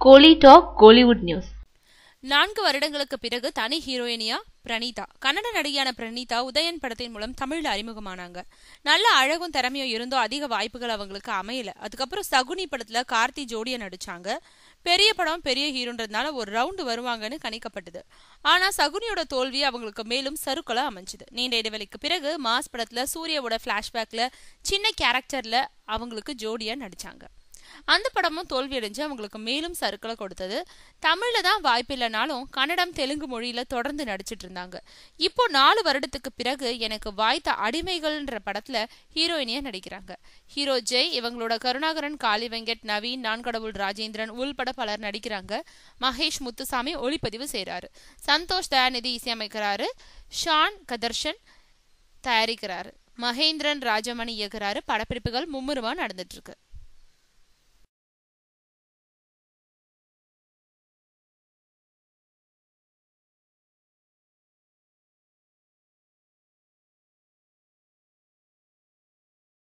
கோலி talk Kollywood news. 4 வருடங்களுக்கு பிறகு தனி ஹீரோயினியா பிரணீதா. கன்னட நடிகையான பிரணீதா உதயன் படத்தின் மூலம் தமிழ்ல அறிமுகமானாங்க. நல்ல அழகும் திறமையும் இருந்தோ அதிக வாய்ப்புகள் அவங்களுக்கு அமையல. அதுக்கப்புறம் சகுனி படத்துல கார்த்தி ஜோடியா நடிச்சாங்க. பெரிய படம், பெரிய ஹீரோன்றதுனால ஒரு ரவுண்டு வருவாங்கன்னு கணிக்கப்பட்டது. ஆனா சகுனியோட தோல்வி அவங்களுக்கு மேலும் சறுக்கலா அமைஞ்சது. நீண்ட இடைவெளிக்கு பிறகு மாஸ் படத்துல சூர்யாவோட பிளாஷ்பேக்ல சின்ன கேரக்டர்ல அவங்களுக்கு ஜோடியா நடிச்சாங்க. அந்த படமும் தோல்வி அடைஞ்சு அவங்களுக்கு மேலும் சறுக்கலை கொடுத்தது. தமிழ்ல தான் வாய்ப்பு இல்லைனாலும் கன்னடம், தெலுங்கு மொழியில தொடர்ந்து நடிச்சிட்டு இருந்தாங்க. இப்போ 4 வருடத்துக்கு பிறகு எனக்கு வாய்த்த அடிமைகள்ன்ற படத்துல ஹீரோயினியா நடிக்கிறாங்க. ஹீரோ ஜெய், இவங்களோட கருணாகரன், காளி வெங்கட், நவீன், நான்கடவுள் ராஜேந்திரன் உள்பட பலர் நடிக்கிறாங்க. மகேஷ் முத்துசாமி ஒளிப்பதிவு செய்யறாரு. சந்தோஷ் தயாநிதி இசையமைக்கிறாரு. ஷான் கதர்ஷன் தயாரிக்கிறாரு. மகேந்திரன் ராஜமணி இயக்குறாரு. படப்பிடிப்புகள் மும்முரமா நடந்துட்டு இருக்கு.